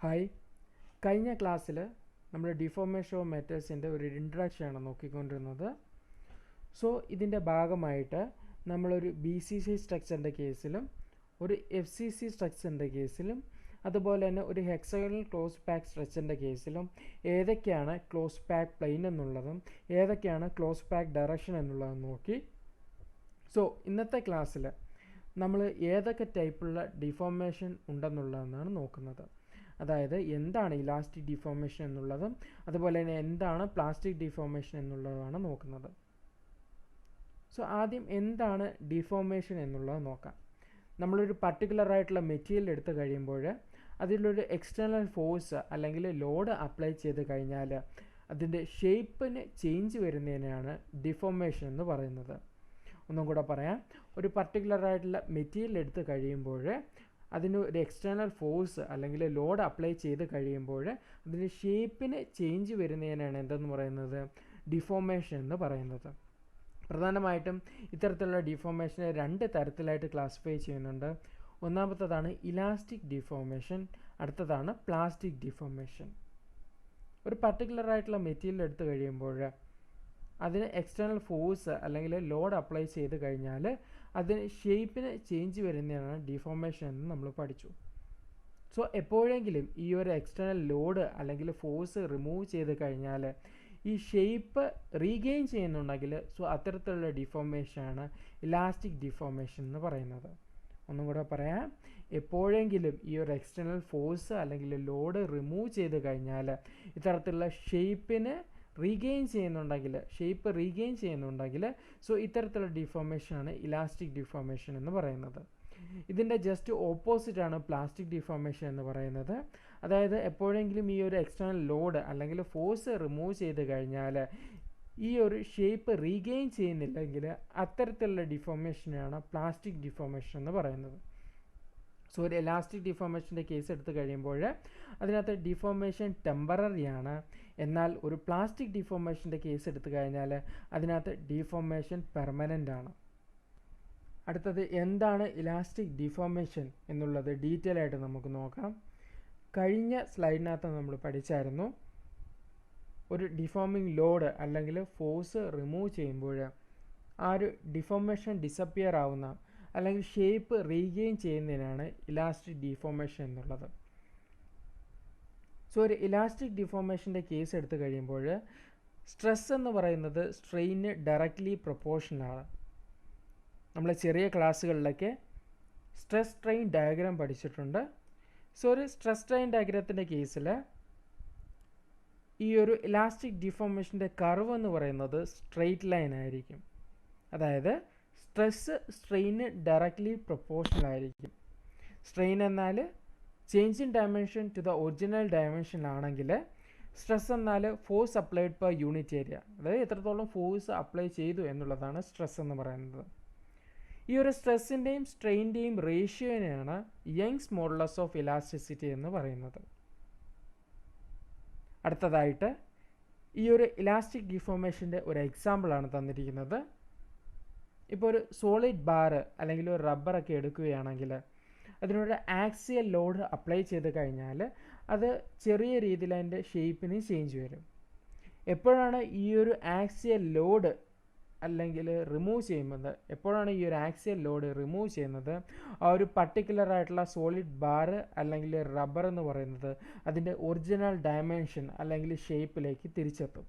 Hi, കഴിഞ്ഞ ക്ലാസ്സിൽ നമ്മൾ ഡിഫോർമേഷൻ ഓഫ് മെറ്റൽസിൻ്റെ ഒരു ഇൻട്രഡക്ഷനാണ് നോക്കിക്കൊണ്ടിരുന്നത്. സോ ഇതിൻ്റെ ഭാഗമായിട്ട് നമ്മളൊരു BCC സ്ട്രക്ചറിൻ്റെ കേസിലും ഒരു FCC സ്ട്രക്ചറിൻ്റെ കേസിലും അതുപോലെ തന്നെ ഒരു ഹെക്സഗണൽ ക്ലോസ് പാക്ക് സ്ട്രക്ചറിൻ്റെ കേസിലും ഏതൊക്കെയാണ് ക്ലോസ് പാക്ക് പ്ലെയിൻ എന്നുള്ളതും ഏതൊക്കെയാണ് ക്ലോസ് പാക്ക് ഡയറക്ഷൻ എന്നുള്ളതും നോക്കി. സോ ഇന്നത്തെ ക്ലാസ്സിൽ നമ്മൾ ഏതൊക്കെ ടൈപ്പുള്ള ഡിഫോർമേഷൻ ഉണ്ടെന്നുള്ളതെന്നാണ് നോക്കുന്നത്. അതായത് എന്താണ് ഇലാസ്റ്റിക് ഡിഫോർമേഷൻ എന്നുള്ളതും അതുപോലെ തന്നെ എന്താണ് പ്ലാസ്റ്റിക് ഡിഫോർമേഷൻ എന്നുള്ളതാണ് നോക്കുന്നത്. സോ ആദ്യം എന്താണ് ഡിഫോർമേഷൻ എന്നുള്ളത് നോക്കാം. നമ്മളൊരു പർട്ടിക്കുലർ ആയിട്ടുള്ള മെറ്റീരിയൽ എടുത്തു കഴിയുമ്പോൾ അതിലൊരു എക്സ്റ്റേണൽ ഫോഴ്സ് അല്ലെങ്കിൽ ലോഡ് അപ്ലൈ ചെയ്ത് കഴിഞ്ഞാൽ അതിൻ്റെ ഷേപ്പിന് ചേഞ്ച് വരുന്നതിനാണ് ഡിഫോർമേഷൻ എന്ന് പറയുന്നത്. ഒന്നും കൂടെ പറയാം, ഒരു പർട്ടിക്കുലർ ആയിട്ടുള്ള മെറ്റീരിയൽ എടുത്ത് കഴിയുമ്പോൾ അതിന് ഒരു എക്സ്റ്റേണൽ ഫോഴ്സ് അല്ലെങ്കിൽ ലോഡ് അപ്ലൈ ചെയ്ത് കഴിയുമ്പോൾ അതിൻ്റെ ഷേപ്പിന് ചേഞ്ച് വരുന്നതിനാണ് എന്തെന്ന് പറയുന്നത്, ഡിഫോർമേഷൻ എന്ന് പറയുന്നത്. പ്രധാനമായിട്ടും ഇത്തരത്തിലുള്ള ഡിഫോർമേഷനെ രണ്ട് തരത്തിലായിട്ട് ക്ലാസിഫൈ ചെയ്യുന്നുണ്ട്. ഒന്നാമത്തേതാണ് ഇലാസ്റ്റിക് ഡിഫോർമേഷൻ, അടുത്തതാണ് പ്ലാസ്റ്റിക് ഡിഫോർമേഷൻ. ഒരു പർട്ടിക്കുലർ ആയിട്ടുള്ള മെറ്റീരിയൽ എടുത്തു കഴിയുമ്പോൾ അതിന് എക്സ്റ്റേണൽ ഫോഴ്സ് അല്ലെങ്കിൽ ലോഡ് അപ്ലൈ ചെയ്ത് കഴിഞ്ഞാൽ അതിന് ഷേപ്പിന് ചേഞ്ച് വരുന്നതാണ് ഡിഫോർമേഷൻ എന്ന് നമ്മൾ പഠിച്ചു. സോ എപ്പോഴെങ്കിലും ഈ ഒരു എക്സ്റ്റേണൽ ലോഡ് അല്ലെങ്കിൽ ഫോഴ്സ് റിമൂവ് ചെയ്ത് കഴിഞ്ഞാൽ ഈ ഷേപ്പ് റീഗെയിൻ ചെയ്യുന്നുണ്ടെങ്കിൽ സോ അത്തരത്തിലുള്ള ഡിഫോർമേഷനാണ് ഇലാസ്റ്റിക് ഡിഫോർമേഷൻ എന്ന് പറയുന്നത്. ഒന്നും കൂടെ പറയാം, എപ്പോഴെങ്കിലും ഈ ഒരു എക്സ്റ്റേണൽ ഫോഴ്സ് അല്ലെങ്കിൽ ലോഡ് റിമൂവ് ചെയ്ത് കഴിഞ്ഞാൽ ഇത്തരത്തിലുള്ള ഷേപ്പിന് ഷേപ്പ് റീഗെയിൻ ചെയ്യുന്നുണ്ടെങ്കിൽ സോ ഇത്തരത്തിലുള്ള ഡിഫോർമേഷനാണ് ഇലാസ്റ്റിക് ഡിഫോർമേഷൻ എന്ന് പറയുന്നത്. ഇതിൻ്റെ ജസ്റ്റ് ഓപ്പോസിറ്റാണ് പ്ലാസ്റ്റിക് ഡിഫോർമേഷൻ എന്ന് പറയുന്നത്. അതായത് എപ്പോഴെങ്കിലും ഈ ഒരു എക്സ്റ്റേണൽ ലോഡ് അല്ലെങ്കിൽ ഫോഴ്സ് റിമൂവ് ചെയ്ത് കഴിഞ്ഞാൽ ഈ ഒരു ഷേപ്പ് റീഗെയിൻ ചെയ്യുന്നില്ലെങ്കിൽ അത്തരത്തിലുള്ള ഡിഫോർമേഷനാണ് പ്ലാസ്റ്റിക് ഡിഫോർമേഷൻ എന്ന് പറയുന്നത്. സോ ഒരു എലാസ്റ്റിക് ഡിഫോർമേഷൻ്റെ കേസ് എടുത്തു കഴിയുമ്പോൾ അതിനകത്ത് ഡിഫോർമേഷൻ ടെമ്പററി ആണ്. എന്നാൽ ഒരു പ്ലാസ്റ്റിക് ഡിഫോർമേഷൻ്റെ കേസ് എടുത്തു കഴിഞ്ഞാൽ അതിനകത്ത് ഡിഫോർമേഷൻ പെർമനൻ്റ് ആണ്. അടുത്തത് എന്താണ് ഇലാസ്റ്റിക് ഡിഫോർമേഷൻ എന്നുള്ളത് ഡീറ്റെയിൽ ആയിട്ട് നമുക്ക് നോക്കാം. കഴിഞ്ഞ സ്ലൈഡിനകത്ത് നമ്മൾ പഠിച്ചായിരുന്നു, ഒരു ഡിഫോമിംഗ് ലോഡ് അല്ലെങ്കിൽ ഫോഴ്സ് റിമൂവ് ചെയ്യുമ്പോൾ ആ ഒരു ഡിഫോർമേഷൻ ഡിസപ്പിയർ ആവുന്ന അല്ലെങ്കിൽ ഷേപ്പ് റീഗെയിൻ ചെയ്യുന്നതിനാണ് ഇലാസ്റ്റിക് ഡിഫോർമേഷൻ എന്നുള്ളത്. സോ ഒരു ഇലാസ്റ്റിക് ഡിഫോർമേഷൻ്റെ കേസ് എടുത്തു കഴിയുമ്പോൾ സ്ട്രെസ് എന്ന് പറയുന്നത് സ്ട്രെയിന് ഡയറക്റ്റ്ലി പ്രൊപ്പോർഷനാണ്. നമ്മൾ ചെറിയ ക്ലാസ്സുകളിലൊക്കെ സ്ട്രെസ് സ്ട്രെയിൻ ഡയഗ്രാം പഠിച്ചിട്ടുണ്ട്. സോ ഒരു സ്ട്രെസ് സ്ട്രെയിൻ ഡയഗ്രത്തിൻ്റെ കേസിൽ ഈ ഒരു ഇലാസ്റ്റിക് ഡിഫോർമേഷൻ്റെ കർവ് എന്ന് പറയുന്നത് സ്ട്രെയിറ്റ് ലൈൻ ആയിരിക്കും. അതായത് സ്ട്രെസ് സ്ട്രെയിന് ഡയറക്റ്റ്ലി പ്രൊപ്പോർഷണൽ ആയിരിക്കും. സ്ട്രെയിൻ എന്നാൽ change in dimension to the original dimension ആണെങ്കിൽ സ്ട്രെസ് എന്നാൽ force applied per unit area, അതായത് എത്രത്തോളം ഫോഴ്സ് അപ്ലൈ ചെയ്തു എന്നുള്ളതാണ് സ്ട്രെസ് എന്ന് പറയുന്നത്. ഈ ഒരു സ്ട്രെസ്സിൻ്റെയും സ്ട്രെയിൻ്റെയും റേഷ്യോനെയാണ് യങ്സ് മോഡുലസ് ഓഫ് ഇലാസ്റ്റിസിറ്റി എന്ന് പറയുന്നത്. അടുത്തതായിട്ട് ഈ ഒരു ഇലാസ്റ്റിക് ഡിഫോർമേഷൻ്റെ ഒരു എക്സാമ്പിളാണ് തന്നിരിക്കുന്നത്. ഇപ്പോൾ ഒരു സോളിഡ് ബാർ അല്ലെങ്കിൽ ഒരു റബ്ബറൊക്കെ എടുക്കുകയാണെങ്കിൽ അതിനൊരു ആക്സിയൽ ലോഡ് അപ്ലൈ ചെയ്ത് കഴിഞ്ഞാൽ അത് ചെറിയ രീതിയിൽ അതിൻ്റെ ഷേപ്പിന് ചേഞ്ച് വരും. എപ്പോഴാണ് ഈ ഒരു ആക്സിയൽ ലോഡ് അല്ലെങ്കിൽ റിമൂവ് ചെയ്യുന്നത്, ആ ഒരു പർട്ടിക്കുലർ ആയിട്ടുള്ള സോളിഡ് ബാർ അല്ലെങ്കിൽ റബ്ബർ എന്ന് പറയുന്നത് അതിൻ്റെ ഒറിജിനൽ ഡയമെൻഷൻ അല്ലെങ്കിൽ ഷേപ്പിലേക്ക് തിരിച്ചെത്തും.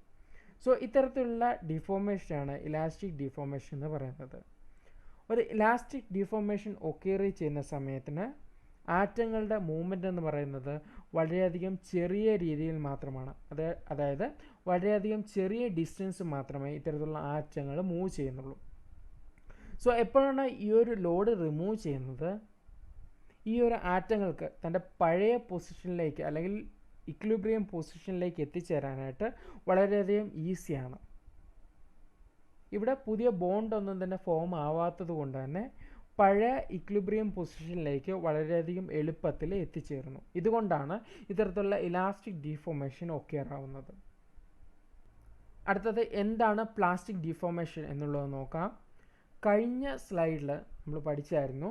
സോ ഇത്തരത്തിലുള്ള ഡിഫോർമേഷനാണ് ഇലാസ്റ്റിക് ഡിഫോർമേഷൻ എന്ന് പറയുന്നത്. ഒരു ഇലാസ്റ്റിക് ഡിഫോർമേഷൻ ഒക്കേർ ചെയ്യുന്ന സമയത്തിന് ആറ്റങ്ങളുടെ മൂവ്മെൻ്റ് എന്ന് പറയുന്നത് വളരെയധികം ചെറിയ രീതിയിൽ മാത്രമാണ്. അതായത് വളരെയധികം ചെറിയ ഡിസ്റ്റൻസ് മാത്രമേ ഇത്തരത്തിലുള്ള ആറ്റങ്ങൾ മൂവ് ചെയ്യുന്നുള്ളൂ. സോ എപ്പോഴാണ് ഈ ഒരു ലോഡ് റിമൂവ് ചെയ്യുന്നത്, ഈ ഒരു ആറ്റങ്ങൾക്ക് തൻ്റെ പഴയ പൊസിഷനിലേക്ക് അല്ലെങ്കിൽ ഇക്വിലിബ്രിയം പൊസിഷനിലേക്ക് എത്തിച്ചേരാനായിട്ട് വളരെയധികം ഈസിയാണ്. ഇവിടെ പുതിയ ബോണ്ട് ഒന്നും തന്നെ ഫോം ആവാത്തത് കൊണ്ട് തന്നെ പഴയ ഇക്വിലിബ്രിയം പൊസിഷനിലേക്ക് വളരെയധികം എളുപ്പത്തിൽ എത്തിച്ചേരുന്നു. ഇതുകൊണ്ടാണ് ഇത്തരത്തിലുള്ള ഇലാസ്റ്റിക് ഡിഫോർമേഷൻ ഒക്കേർ ആവുന്നത്. അടുത്തത് എന്താണ് പ്ലാസ്റ്റിക് ഡിഫോർമേഷൻ എന്നുള്ളത് നോക്കാം. കഴിഞ്ഞ സ്ലൈഡിൽ നമ്മൾ പഠിച്ചായിരുന്നു,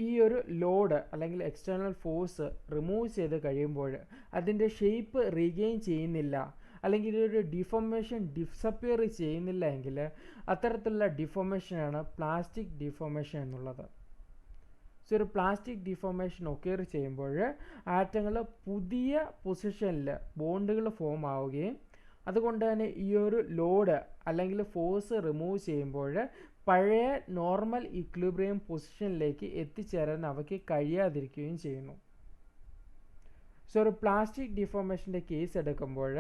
ഈ ഒരു ലോഡ് അല്ലെങ്കിൽ എക്സ്റ്റേണൽ ഫോഴ്സ് റിമൂവ് ചെയ്ത് കഴിയുമ്പോൾ അതിൻ്റെ ഷേപ്പ് റീഗെയിൻ ചെയ്യുന്നില്ല, അല്ലെങ്കിൽ ഒരു ഡിഫോർമേഷൻ ഡിസപ്പിയർ ചെയ്യുന്നില്ല എങ്കിൽ അത്തരത്തിലുള്ള ഡിഫോർമേഷനാണ് പ്ലാസ്റ്റിക് ഡിഫോർമേഷൻ എന്നുള്ളത്. സോ ഒരു പ്ലാസ്റ്റിക് ഡിഫോർമേഷൻ ഒക്കേർ ചെയ്യുമ്പോൾ ആറ്റങ്ങൾ പുതിയ പൊസിഷനിൽ ബോണ്ടുകൾ ഫോം ആവുകയും അതുകൊണ്ട് തന്നെ ഈ ഒരു ലോഡ് അല്ലെങ്കിൽ ഫോഴ്സ് റിമൂവ് ചെയ്യുമ്പോൾ പഴയ നോർമൽ ഇക്വിലിബ്രിയം പൊസിഷനിലേക്ക് എത്തിച്ചേരാൻ അവയ്ക്ക് കഴിയാതിരിക്കുകയും ചെയ്യുന്നു. സോ ഒരു പ്ലാസ്റ്റിക് ഡിഫോർമേഷൻ്റെ കേസ് എടുക്കുമ്പോൾ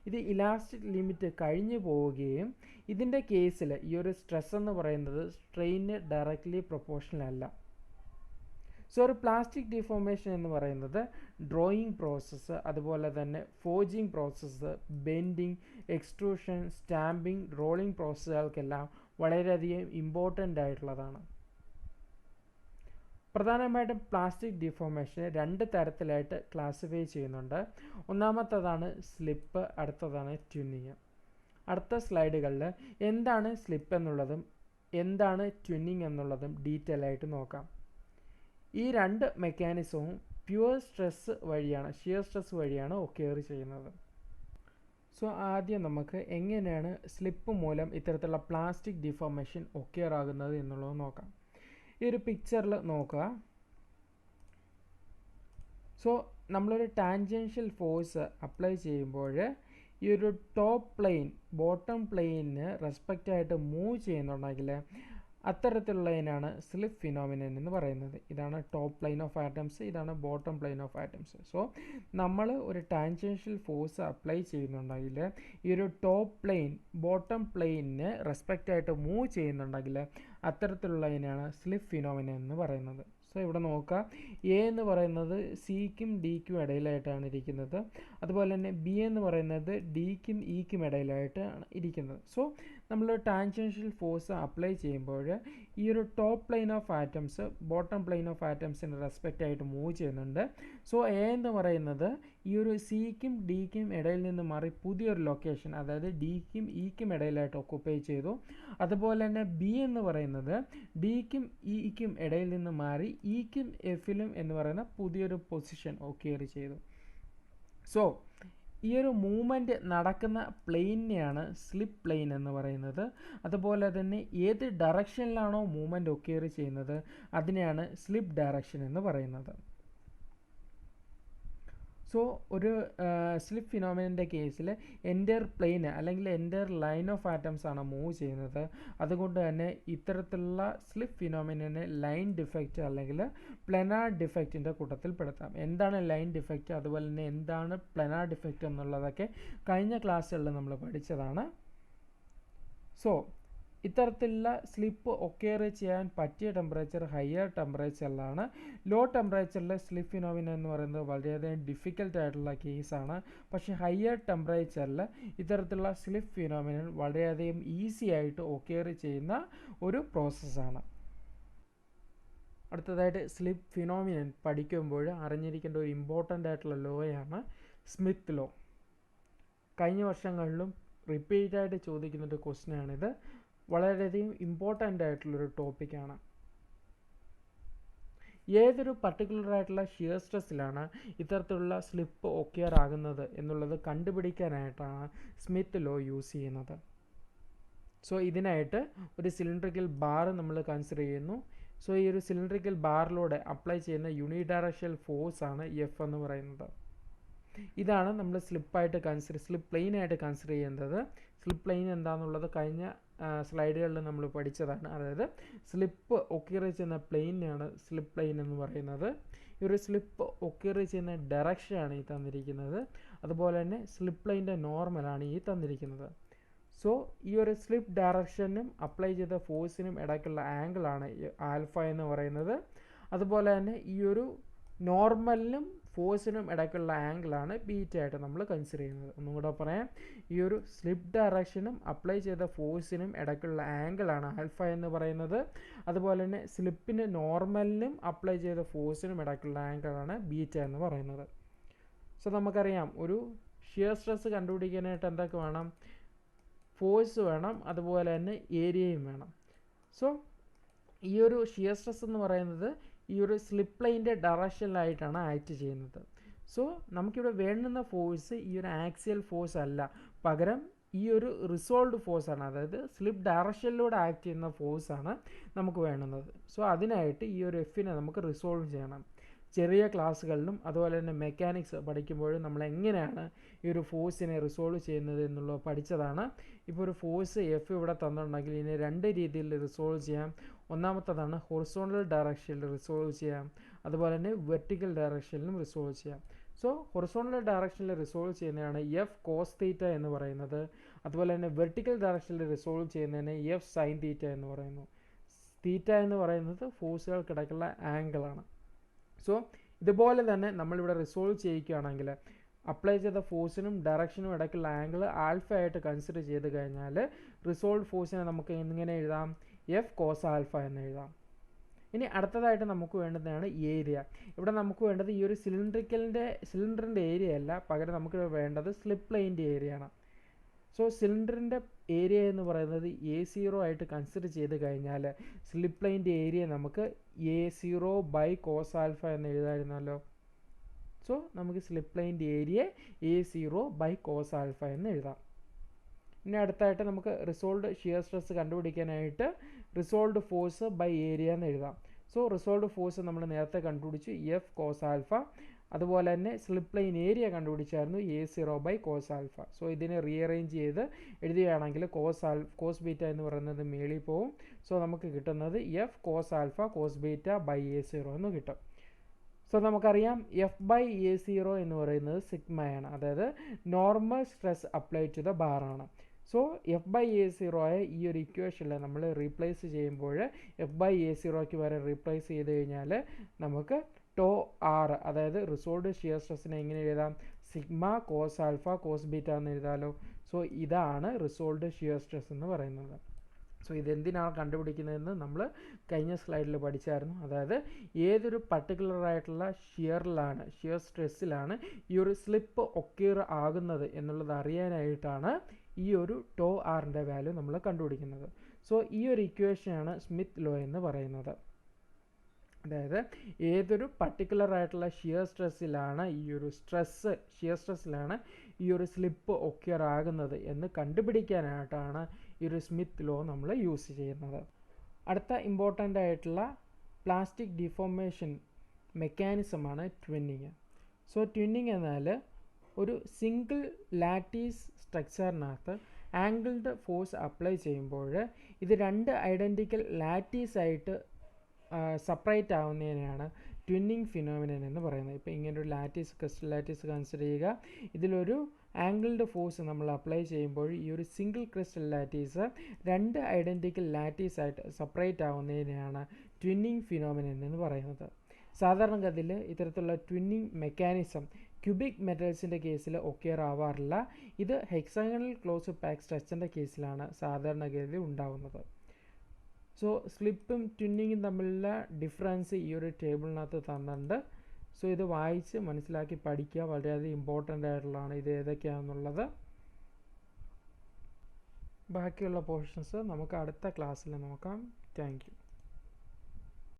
ഇത് ഇലാസ്റ്റിക് ലിമിറ്റ് കഴിഞ്ഞു പോവുകയും ഇതിൻ്റെ കേസിൽ ഈ ഒരു സ്ട്രെസ് എന്ന് പറയുന്നത് സ്ട്രെയിന് ഡയറക്റ്റ്ലി പ്രൊപ്പോർഷണൽ അല്ല. സോ ഒരു പ്ലാസ്റ്റിക് ഡിഫോർമേഷൻ എന്ന് പറയുന്നത് ഡ്രോയിങ് പ്രോസസ്സ്, അതുപോലെ തന്നെ forging process, bending, extrusion, stamping, rolling പ്രോസസ്സുകൾക്കെല്ലാം വളരെയധികം ഇമ്പോർട്ടൻ്റ് ആയിട്ടുള്ളതാണ്. പ്രധാനമായിട്ടും പ്ലാസ്റ്റിക് ഡിഫോർമേഷനെ 2 തരത്തിലായിട്ട് ക്ലാസിഫൈ ചെയ്യുന്നുണ്ട്. ഒന്നാമത്തേതാണ് സ്ലിപ്പ്, അടുത്തതാണ് ട്വിന്നിങ്. അടുത്ത സ്ലൈഡുകളിൽ എന്താണ് സ്ലിപ്പ് എന്നുള്ളതും എന്താണ് ട്വിന്നിങ് എന്നുള്ളതും ഡീറ്റെയിൽ ആയിട്ട് നോക്കാം. ഈ 2 മെക്കാനിസവും പ്യുവർ സ്ട്രെസ് വഴിയാണ്, ഷിയർ സ്ട്രെസ് വഴിയാണ് ഒക്കേർ ചെയ്യുന്നത്. സോ ആദ്യം നമുക്ക് എങ്ങനെയാണ് സ്ലിപ്പ് മൂലം ഇത്തരത്തിലുള്ള പ്ലാസ്റ്റിക് ഡിഫോർമേഷൻ ഒക്കേർ ആകുന്നത് എന്നുള്ളത് നോക്കാം. ഈ ഒരു പിക്ചറിൽ നോക്കുക. സോ നമ്മളൊരു ടാൻജൻഷ്യൽ ഫോഴ്സ് അപ്ലൈ ചെയ്യുമ്പോൾ ഈ ഒരു ടോപ്പ് പ്ലെയിൻ ബോട്ടം പ്ലെയിനിന് റെസ്പെക്റ്റ് ആയിട്ട് മൂവ് ചെയ്യുന്നുണ്ടെങ്കിൽ അത്തരത്തിലുള്ളതിനാണ് സ്ലിപ്പ് ഫിനോമിനൻ എന്ന് പറയുന്നത്. ഇതാണ് ടോപ്പ് പ്ലെയിൻ ഓഫ് ആറ്റംസ്, ഇതാണ് bottom plane of atoms. So നമ്മൾ ഒരു ടാൻജൻഷ്യൽ ഫോഴ്സ് അപ്ലൈ ചെയ്യുന്നുണ്ടെങ്കിൽ ഈ ഒരു ടോപ്പ് പ്ലെയിൻ ബോട്ടം പ്ലെയിനിന് റെസ്പെക്റ്റ് ആയിട്ട് മൂവ് ചെയ്യുന്നുണ്ടെങ്കിൽ അത്തരത്തിലുള്ളതിനാണ് സ്ലിപ്പ് ഫിനോമിനൻ എന്ന് പറയുന്നത്. സോ ഇവിടെ നോക്കുക, എ എന്ന് പറയുന്നത് സിക്കും ഡിക്കും ഇടയിലായിട്ടാണ് ഇരിക്കുന്നത്, അതുപോലെ തന്നെ ബി എന്ന് പറയുന്നത് ഡിക്കും ഇക്കും ഇടയിലായിട്ടാണ് ഇരിക്കുന്നത്. സോ നമ്മൾ ടാൻജൻഷ്യൽ ഫോഴ്സ് അപ്ലൈ ചെയ്യുമ്പോൾ ഈ ഒരു top plane of atoms bottom plane of ആറ്റംസിന് റെസ്പെക്റ്റ് ആയിട്ട് മൂവ് ചെയ്യുന്നുണ്ട്. സോ എ എന്ന് പറയുന്നത് ഈ ഒരു സിക്കും ഡിക്കും ഇടയിൽ നിന്ന് മാറി പുതിയൊരു ലൊക്കേഷൻ, അതായത് ഡിക്കും ഇക്കും ഇടയിലായിട്ട് ഒക്കുപ്പൈ ചെയ്തു. അതുപോലെ തന്നെ ബി എന്ന് പറയുന്നത് ഡിക്കും ഇക്കും ഇടയിൽ നിന്ന് മാറി ഇക്കും എഫിലും എന്ന് പറയുന്ന പുതിയൊരു പൊസിഷൻ ഒക്കേർ ചെയ്തു. സോ ഈ ഒരു മൂവ്മെൻറ്റ് നടക്കുന്ന പ്ലെയിനെയാണ് സ്ലിപ്പ് പ്ലെയിൻ എന്ന് പറയുന്നത്. അതുപോലെ തന്നെ ഏത് ഡയറക്ഷനിലാണോ മൂവ്മെൻറ്റ് ഒക്കേർ ചെയ്യുന്നത് അതിനെയാണ് സ്ലിപ്പ് ഡയറക്ഷൻ എന്ന് പറയുന്നത്. സോ ഒരു സ്ലിപ്പ് ഫിനോമിനൻ്റെ കേസിൽ എൻ്റയർ പ്ലെയിന് അല്ലെങ്കിൽ എൻ്റയർ ലൈൻ ഓഫ് ആറ്റംസ് ആണ് മൂവ് ചെയ്യുന്നത്. അതുകൊണ്ട് തന്നെ ഇത്തരത്തിലുള്ള സ്ലിപ്പ് ഫിനോമിനനെ ലൈൻ ഡിഫക്റ്റ് അല്ലെങ്കിൽ പ്ലെനാർ ഡിഫക്റ്റിൻ്റെ കൂട്ടത്തിൽ പെടുത്താം. എന്താണ് ലൈൻ ഡിഫക്റ്റ്, അതുപോലെ തന്നെ എന്താണ് പ്ലെനാർ ഡിഫക്റ്റ് എന്നുള്ളതൊക്കെ കഴിഞ്ഞ ക്ലാസ്സുകളിൽ നമ്മൾ പഠിച്ചതാണ്. സോ ഇത്തരത്തിലുള്ള സ്ലിപ്പ് ഒക്കേർ ചെയ്യാൻ പറ്റിയ ടെമ്പറേച്ചർ ഹയർ ടെമ്പറേച്ചറിലാണ്. ലോ ടെമ്പറേച്ചറിൽ സ്ലിപ്പ് ഫിനോമിന എന്ന് പറയുന്നത് വളരെയധികം ഡിഫിക്കൽട്ട് ആയിട്ടുള്ള കേസാണ്. പക്ഷേ ഹയർ ടെമ്പറേച്ചറിൽ ഇത്തരത്തിലുള്ള സ്ലിപ്പ് ഫിനോമിനൻ വളരെയധികം ഈസി ആയിട്ട് ഒക്കേർ ചെയ്യുന്ന ഒരു പ്രോസസ്സാണ്. അടുത്തതായിട്ട് സ്ലിപ്പ് ഫിനോമിനൻ പഠിക്കുമ്പോൾ അറിഞ്ഞിരിക്കേണ്ട ഒരു ഇമ്പോർട്ടൻ്റ് ആയിട്ടുള്ള ലോയാണ് സ്മിത്ത് ലോ. കഴിഞ്ഞ വർഷങ്ങളിലും റിപ്പീറ്റായിട്ട് ചോദിക്കുന്നൊരു ക്വസ്റ്റ്യനാണിത്. വളരെയധികം ഇമ്പോർട്ടൻ്റ് ആയിട്ടുള്ളൊരു ടോപ്പിക്കാണ്. ഏതൊരു പർട്ടിക്കുലർ ആയിട്ടുള്ള ഷിയർ സ്ട്രെസ്സിലാണ് ഇത്തരത്തിലുള്ള സ്ലിപ്പ് ഒക്കെയർ ആകുന്നത് എന്നുള്ളത് കണ്ടുപിടിക്കാനായിട്ടാണ് സ്മിത്ത് ലോ യൂസ് ചെയ്യുന്നത്. സോ ഇതിനായിട്ട് ഒരു സിലിണ്ടറിക്കൽ ബാർ നമ്മൾ കൺസിഡർ ചെയ്യുന്നു. സോ ഈ ഒരു സിലിണ്ടറിക്കൽ ബാറിലൂടെ അപ്ലൈ ചെയ്യുന്ന യൂണിഡയറക്ഷണൽ ഫോഴ്സ് ആണ് എഫ് എന്ന് പറയുന്നത്. ഇതാണ് നമ്മൾ സ്ലിപ്പ് പ്ലെയിനായിട്ട് കൺസിഡർ ചെയ്യുന്നത്. സ്ലിപ്പ് പ്ലെയിൻ എന്താണെന്നുള്ളത് കഴിഞ്ഞ സ്ലൈഡുകളിൽ നമ്മൾ പഠിച്ചതാണ്. അതായത് സ്ലിപ്പ് ഒക്കേർ ചെയ്യുന്ന പ്ലെയിനാണ് സ്ലിപ്പ് പ്ലെയിൻ എന്ന് പറയുന്നത്. ഈ ഒരു സ്ലിപ്പ് ഒക്കേർ ചെയ്യുന്ന ഡയറക്ഷനാണ് ഈ തന്നിരിക്കുന്നത്. അതുപോലെ തന്നെ സ്ലിപ്പ് പ്ലെയിൻ്റെ നോർമലാണ് ഈ തന്നിരിക്കുന്നത്. സോ ഈ ഒരു സ്ലിപ്പ് ഡയറക്ഷനും അപ്ലൈ ചെയ്ത ഫോഴ്സിനും ഇടയ്ക്കുള്ള ആംഗിളാണ് ആൽഫ എന്ന് പറയുന്നത്. അതുപോലെ തന്നെ ഈ ഒരു നോർമലിനും ഫോഴ്സിനും ഇടയ്ക്കുള്ള ആംഗിളാണ് ബീറ്റ ആയിട്ട് നമ്മൾ കൺസിഡർ ചെയ്യുന്നത്. ഒന്നും കൂടെ പറയാം, ഈ ഒരു സ്ലിപ്പ് ഡയറക്ഷനും അപ്ലൈ ചെയ്ത ഫോഴ്സിനും ഇടയ്ക്കുള്ള ആംഗിളാണ് ആൽഫ എന്ന് പറയുന്നത്. അതുപോലെ തന്നെ സ്ലിപ്പിന് നോർമലിനും അപ്ലൈ ചെയ്ത ഫോഴ്സിനും ഇടയ്ക്കുള്ള ആംഗിളാണ് ബീറ്റ എന്ന് പറയുന്നത്. സോ നമുക്കറിയാം ഒരു ഷിയർ സ്ട്രെസ് കണ്ടുപിടിക്കാനായിട്ട് എന്തൊക്കെ വേണം? ഫോഴ്സ് വേണം, അതുപോലെ തന്നെ ഏരിയയും വേണം. സോ ഈ ഒരു ഷിയർ സ്ട്രെസ് എന്ന് പറയുന്നത് ഈ ഒരു സ്ലിപ്പ് ലൈൻ്റെ ഡയറക്ഷനിലായിട്ടാണ് ആക്ട് ചെയ്യുന്നത്. സോ നമുക്കിവിടെ വേണ്ടുന്ന ഫോഴ്സ് ഈ ഒരു ആക്സിയൽ ഫോഴ്സ് അല്ല, പകരം ഈ ഒരു റിസോൾവ്ഡ് ഫോഴ്സാണ്, അതായത് സ്ലിപ്പ് ഡയറക്ഷനിലൂടെ ആക്ട് ചെയ്യുന്ന ഫോഴ്സാണ് നമുക്ക് വേണ്ടുന്നത്. സോ അതിനായിട്ട് ഈ ഒരു എഫിനെ നമുക്ക് റിസോൾവ് ചെയ്യണം. ചെറിയ ക്ലാസ്സുകളിലും അതുപോലെ തന്നെ മെക്കാനിക്സ് പഠിക്കുമ്പോഴും നമ്മൾ എങ്ങനെയാണ് ഈ ഒരു ഫോഴ്സിനെ റിസോൾവ് ചെയ്യുന്നത് എന്നുള്ളത് പഠിച്ചതാണ്. ഇപ്പോൾ ഒരു ഫോഴ്സ് എഫ് ഇവിടെ തന്നിട്ടുണ്ടെങ്കിൽ ഇതിനെ രണ്ട് രീതിയിൽ റിസോൾവ് ചെയ്യാം. ഒന്നാമത്തതാണ് ഹൊറിസോണ്ടൽ ഡയറക്ഷനിൽ റിസോൾവ് ചെയ്യാം, അതുപോലെ തന്നെ വെർട്ടിക്കൽ ഡയറക്ഷനിലും റിസോൾവ് ചെയ്യാം. സോ ഹൊറിസോണ്ടൽ ഡയറക്ഷനിൽ റിസോൾവ് ചെയ്യുന്നതാണ് എഫ് കോസ് തീറ്റ എന്ന് പറയുന്നത്. അതുപോലെ തന്നെ വെർട്ടിക്കൽ ഡയറക്ഷനിൽ റിസോൾവ് ചെയ്യുന്നതിന് എഫ് സൈൻ തീറ്റ എന്ന് പറയുന്നു. തീറ്റ എന്ന് പറയുന്നത് ഫോഴ്സുകൾക്കിടയ്ക്കുള്ള ആംഗിളാണ്. സോ ഇതുപോലെ തന്നെ നമ്മളിവിടെ റിസോൾവ് ചെയ്യിക്കുകയാണെങ്കിൽ അപ്ലൈ ചെയ്ത ഫോഴ്സിനും ഡയറക്ഷനും ഇടയ്ക്കുള്ള ആംഗിൾ ആൽഫ ആയിട്ട് കൺസിഡർ ചെയ്ത് കഴിഞ്ഞാൽ റിസോൾവ് ഫോഴ്സിനെ നമുക്ക് എങ്ങനെ എഴുതാം? എഫ് കോസ് ആൽഫ എന്ന് എഴുതാം. ഇനി അടുത്തതായിട്ട് നമുക്ക് വേണ്ടതാണ് ഏരിയ. ഇവിടെ നമുക്ക് വേണ്ടത് ഈ ഒരു സിലിണ്ടറിൻ്റെ ഏരിയ അല്ല, പകരം നമുക്ക് വേണ്ടത് സ്ലിപ്പ് ലൈൻ്റെ ഏരിയ ആണ്. സോ സിലിണ്ടറിൻ്റെ ഏരിയ എന്ന് പറയുന്നത് A0 ആയിട്ട് കൺസിഡർ ചെയ്ത് കഴിഞ്ഞാൽ സ്ലിപ്പ് ലൈൻ്റെ ഏരിയ നമുക്ക് A0 ബൈ കോസ് ആൽഫ എന്ന് എഴുതാമായിരുന്നല്ലോ. സോ നമുക്ക് സ്ലിപ്പ് ലൈൻ്റെ area A0 by cos alpha എന്ന് എഴുതാം. ഇനി അടുത്തായിട്ട് നമുക്ക് റിസോൾവ്ഡ് ഷിയർ സ്ട്രെസ് കണ്ടുപിടിക്കാനായിട്ട് റിസോൾവ്ഡ് ഫോഴ്സ് ബൈ ഏരിയ എന്ന് എഴുതാം. സോ റിസോൾവ്ഡ് ഫോഴ്സ് നമ്മൾ നേരത്തെ കണ്ടുപിടിച്ചു, എഫ് കോസ് ആൽഫ. അതുപോലെ തന്നെ സ്ലിപ്പ് ലൈൻ ഏരിയ കണ്ടുപിടിച്ചായിരുന്നു A0 by cos alpha. So ഇതിനെ റീഅറേഞ്ച് ചെയ്ത് എഴുതുകയാണെങ്കിൽ കോസ് ബീറ്റ എന്ന് പറയുന്നത് മേളിൽ പോവും. സോ നമുക്ക് കിട്ടുന്നത് F cos alpha cos beta by A0 എന്ന് കിട്ടും. സോ നമുക്കറിയാം എഫ് ബൈ A0 എന്ന് പറയുന്നത് സിഗ്മയാണ്, അതായത് normal stress apply to the bar ആണ്. സോ എഫ് ബൈ A0 ആയ ഈ ഒരു ഇക്വേഷനിൽ നമ്മൾ റീപ്ലേസ് ചെയ്യുമ്പോൾ എഫ് ബൈ A0ക്ക് വരെ റീപ്ലേസ് ചെയ്ത് കഴിഞ്ഞാൽ നമുക്ക് ടോ ആർ, അതായത് റിസോൾവ്ഡ് ഷിയർ സ്ട്രെസ്സിനെ എങ്ങനെ എഴുതാം? Sigma cos alpha cos beta എന്ന് എഴുതാമല്ലോ. സോ ഇതാണ് റിസോൾവ്ഡ് ഷിയർ സ്ട്രെസ് എന്ന് പറയുന്നത്. സോ ഇതെന്തിനാണ് കണ്ടുപിടിക്കുന്നതെന്ന് നമ്മൾ കഴിഞ്ഞ സ്ലൈഡിൽ പഠിച്ചായിരുന്നു. അതായത് ഏതൊരു പർട്ടിക്കുലറായിട്ടുള്ള ഷിയർ സ്ട്രെസ്സിലാണ് ഈ ഒരു സ്ലിപ്പ് ഒക്യൂർ ആകുന്നത് എന്നുള്ളത് അറിയാനായിട്ടാണ് ഈ ഒരു ടോ ആറിൻ്റെ വാല്യൂ നമ്മൾ കണ്ടുപിടിക്കുന്നത്. സോ ഈ ഒരു ഇക്വേഷനാണ് സ്മിത്ത് ലോ എന്ന് പറയുന്നത്. അതായത് ഏതൊരു പർട്ടിക്കുലറായിട്ടുള്ള ഷിയർ സ്ട്രെസ്സിലാണ് ഷിയർ സ്ട്രെസ്സിലാണ് ഈ ഒരു സ്ലിപ്പ് ഒക്യൂർ ആകുന്നത് എന്ന് കണ്ടുപിടിക്കാനായിട്ടാണ് ഈ ഒരു സ്മിത്ത് ലോ നമ്മൾ യൂസ് ചെയ്യുന്നത്. അടുത്ത ഇമ്പോർട്ടൻ്റ് ആയിട്ടുള്ള പ്ലാസ്റ്റിക് ഡിഫോർമേഷൻ മെക്കാനിസമാണ് ട്വിന്നിങ്. സോ ട്വിന്നിങ് എന്നാൽ ഒരു സിംഗിൾ ലാറ്റീസ് സ്ട്രക്ചറിനകത്ത് ആംഗിൾഡ് ഫോഴ്സ് അപ്ലൈ ചെയ്യുമ്പോൾ ഇത് രണ്ട് ഐഡൻറ്റിക്കൽ ലാറ്റീസായിട്ട് സെപ്പറേറ്റ് ആവുന്നതിനെയാണ് ട്വിന്നിങ് ഫിനോമിനൻ എന്ന് പറയുന്നത്. ഇപ്പോൾ ഇങ്ങനൊരു ക്രിസ്റ്റൽ ലാറ്റീസ് കൺസിഡർ ചെയ്യുക. ഇതിലൊരു ആംഗിൾഡ് ഫോഴ്സ് നമ്മൾ അപ്ലൈ ചെയ്യുമ്പോൾ ഈ ഒരു സിംഗിൾ ക്രിസ്റ്റൽ ലാറ്റീസ് രണ്ട് ഐഡൻറ്റിക്കൽ ലാറ്റീസായിട്ട് സെപ്പറേറ്റ് ആവുന്നതിനെയാണ് ട്വിന്നിങ് ഫിനോമിനൻ എന്ന് പറയുന്നത്. സാധാരണഗതിയിൽ ഇത്തരത്തിലുള്ള ട്വിന്നിങ് മെക്കാനിസം ക്യൂബിക് മെറ്റൽസിൻ്റെ കേസിൽ ഒക്കെയർ ആവാറില്ല. ഇത് ഹെക്സാഗണൽ ക്ലോസ് പാക്ക് സ്ട്രക്ചറിൻ്റെ കേസിലാണ് സാധാരണഗതിയിൽ ഉണ്ടാവുന്നത്. സോ സ്ലിപ്പും ട്വിന്നിങ്ങും തമ്മിലുള്ള ഡിഫറൻസ് ഈ ഒരു ടേബിളിനകത്ത് തന്നിട്ടുണ്ട്. സോ ഇത് വായിച്ച് മനസ്സിലാക്കി പഠിക്കുക, വളരെയധികം ഇമ്പോർട്ടൻ്റ് ആയിട്ടുള്ളതാണ്. ഇത് ഏതൊക്കെയാണെന്നുള്ളത് ബാക്കിയുള്ള പോർഷൻസ് നമുക്ക് അടുത്ത ക്ലാസ്സിൽ നോക്കാം. Thank you.